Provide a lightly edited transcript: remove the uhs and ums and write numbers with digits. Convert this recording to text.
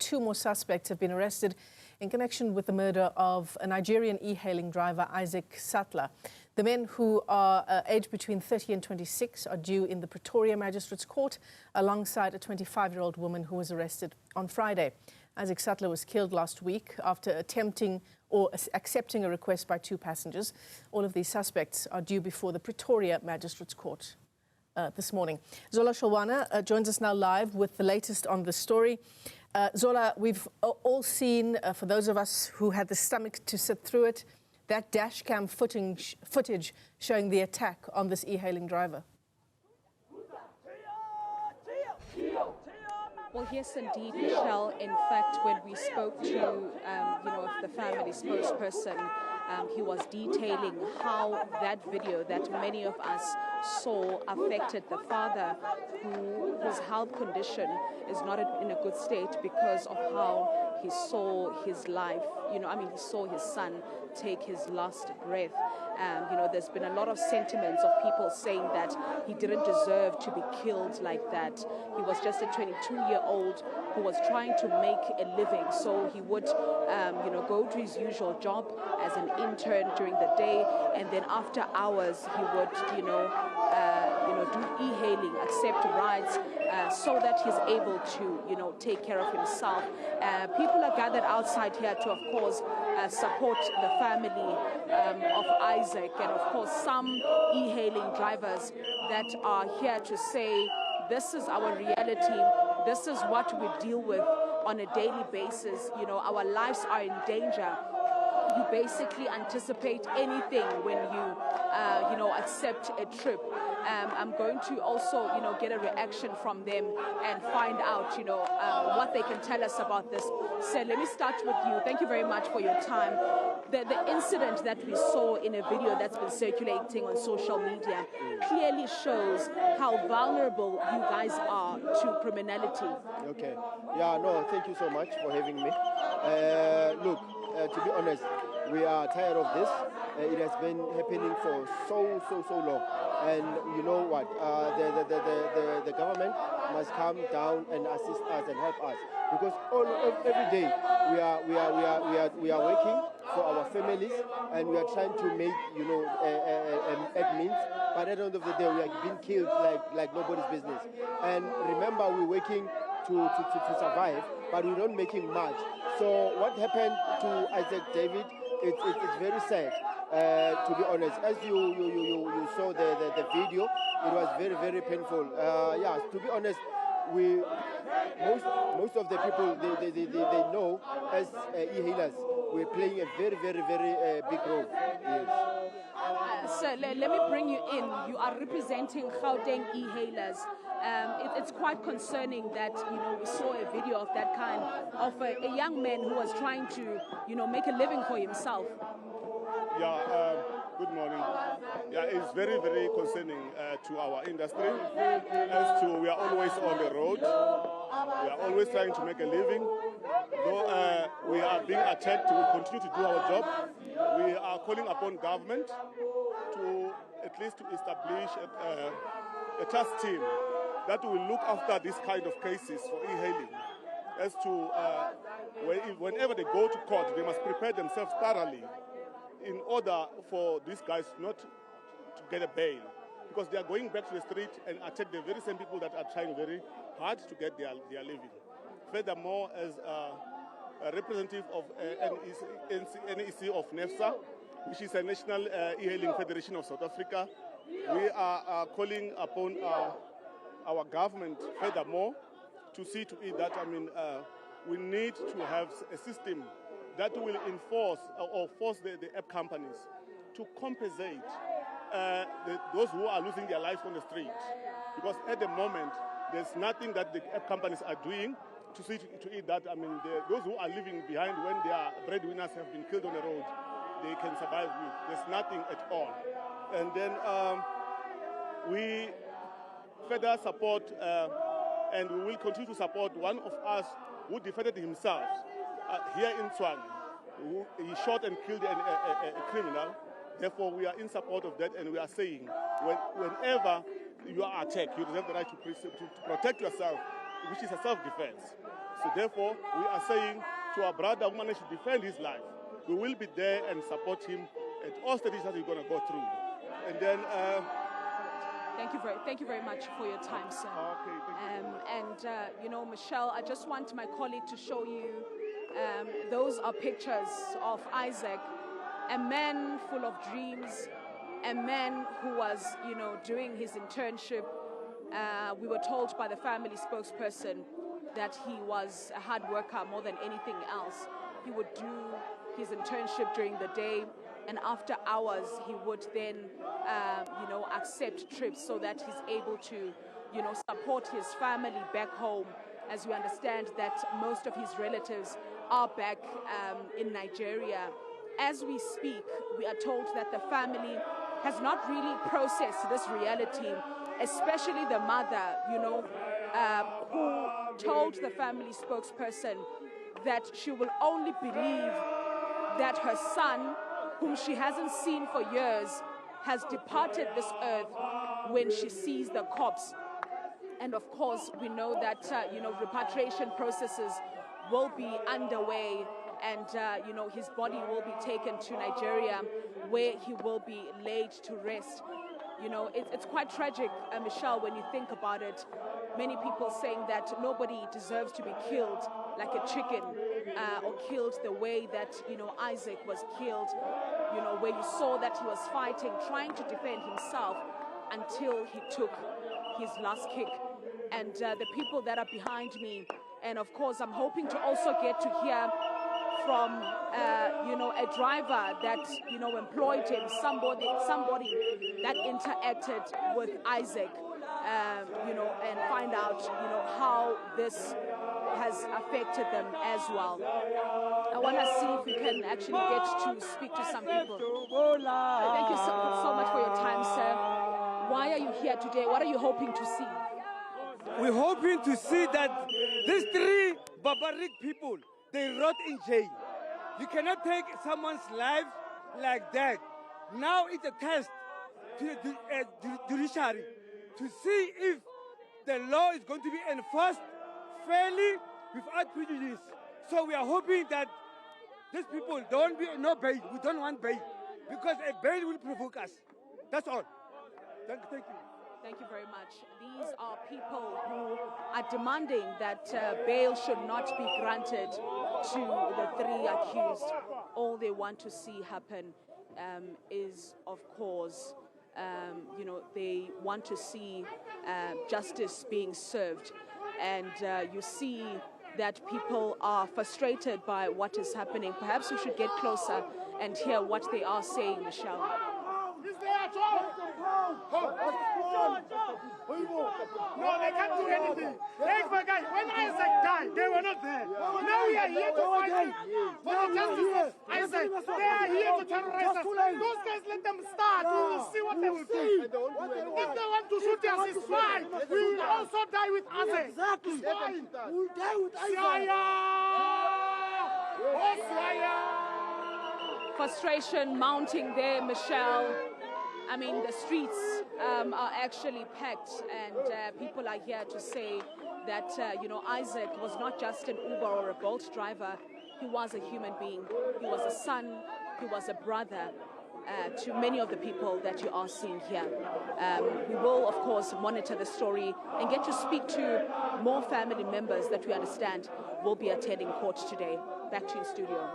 2 more suspects have been arrested in connection with the murder of a Nigerian e-hailing driver, Isaac Satlat. The men, who are aged between 30 and 26, are due in the Pretoria Magistrate's Court alongside a 25-year-old woman who was arrested on Friday. Isaac Satlat was killed last week after attempting or accepting a request by 2 passengers. All of these suspects are due before the Pretoria Magistrate's Court this morning. Zola Sholwana joins us now live with the latest on the story. Zola, we've all seen, for those of us who had the stomach to sit through it, that dash cam footage showing the attack on this e-hailing driver. Well, yes, indeed, Michelle. In fact, when we spoke to, the family spokesperson, he was detailing how that video that many of us saw affected the father, whose health condition is not in a good state because of how he saw his life, he saw his son take his last breath. There's been a lot of sentiments of people saying that he didn't deserve to be killed like that. He was just a 22-year-old who was trying to make a living, so he would, go to his usual job as an intern during the day, and then after hours he would, do e-hailing, accept rides, so that he's able to, take care of himself. People are gathered outside here to, of course, support the family of Isaac, and of course some e-hailing drivers that are here to say, this is our reality, this is what we deal with on a daily basis. Our lives are in danger. You basically anticipate anything when you, accept a trip. I'm going to also, get a reaction from them and find out, what they can tell us about this. So let me start with you. Thank you very much for your time. The incident that we saw in a video that's been circulating on social media clearly shows how vulnerable you guys are to criminality. Okay. Yeah, no, thank you so much for having me. Look, to be honest, we are tired of this. It has been happening for so long. And you know what? The government must come down and assist us and help us, because every day we are working for our families, and we are trying to make admins. But at the end of the day, we are being killed like nobody's business. And remember, we're working to survive, but we're not making much. So what happened to Isaac David? It's very sad. To be honest, as you saw the video, it was very painful. To be honest, most of the people they know as e-hailers, we're playing a very big role. Yes. So let me bring you in. You are representing Gauteng e-hailers. It's quite concerning that we saw a video of that kind of a young man who was trying to make a living for himself. Yeah, good morning. Yeah, it's very concerning to our industry. As to, we are always on the road. We are always trying to make a living. Though we are being attacked, we will continue to do our job. We are calling upon government to at least to establish a task team that will look after this kind of cases for e-hailing. As to whenever they go to court, they must prepare themselves thoroughly in order for these guys not to get a bail, because they are going back to the street and attack the very same people that are trying very hard to get their living. Furthermore, as a representative of NEC of NEFSA, which is a National E-Hailing Federation of South Africa, we are calling upon our government, furthermore, to see to it that, we need to have a system that will enforce or force the app companies to compensate those who are losing their lives on the street. Because at the moment, there's nothing that the app companies are doing to see to it that, those who are leaving behind when their breadwinners have been killed on the road, they can survive with. There's nothing at all. And then we further support, and we will continue to support one of us who defended himself here in Tshwane. He shot and killed a criminal. Therefore, we are in support of that, and we are saying whenever you are attacked, you have the right to protect yourself, which is a self-defense. So therefore, we are saying to our brother who managed to defend his life, we will be there and support him at all stages that he's going to go through. And then... Thank you very much for your time, sir. Okay, thank you. You know, Michelle, I just want my colleague to show you, those are pictures of Isaac, a man full of dreams, a man who was, you know, doing his internship. We were told by the family spokesperson that he was a hard worker more than anything else. He would do his internship during the day, and after hours he would then, you know, accept trips so that he's able to, you know, support his family back home. As we understand that most of his relatives are back in Nigeria. As we speak, we are told that the family has not really processed this reality, especially the mother, you know, who told the family spokesperson that she will only believe that her son, whom she hasn't seen for years, has departed this earth when she sees the corpse. And of course, we know that, you know, repatriation processes will be underway, and, you know, his body will be taken to Nigeria, where he will be laid to rest. You know, it's quite tragic, Michelle, when you think about it. Many people saying that nobody deserves to be killed like a chicken, or killed the way that, you know, Isaac was killed, you know, where you saw that he was fighting, trying to defend himself until he took his last kick. And the people that are behind me, and of course I'm hoping to also get to hear from, you know, a driver that, you know, employed him, somebody that interacted with Isaac, you know, and find out, you know, how this has affected them as well. I want to see if we can actually get to speak to some people. Thank you so much for your time, sir. Why are you here today? What are you hoping to see? We're hoping to see that these three barbaric people, they rot in jail. You cannot take someone's life like that. Now it's a test to the judiciary to see if the law is going to be enforced fairly without prejudice. So we are hoping that these people don't be no bail. We don't want bail because a bail will provoke us. That's all. Thank you. Thank you very much. These are people who are demanding that bail should not be granted to the three accused. All they want to see happen is, of course, you know, they want to see justice being served. And you see that people are frustrated by what is happening. Perhaps we should get closer and hear what they are saying, Michelle. No, they can't do anything. When Isaac died, they were not there. Now we are here to fight for the justice of Isaac. They are here to terrorize us. Those guys, let them start. We will see what they will do. If they want to shoot us, it's fine. We will also die with Isaac. Exactly. It's fine. We will die with Isaac. Frustration mounting there, Michelle. I mean, the streets are actually packed, and people are here to say that, you know, Isaac was not just an Uber or a Bolt driver. He was a human being. He was a son. He was a brother to many of the people that you are seeing here. We will, of course, monitor the story and get to speak to more family members that we understand will be attending court today. Back to you in studio.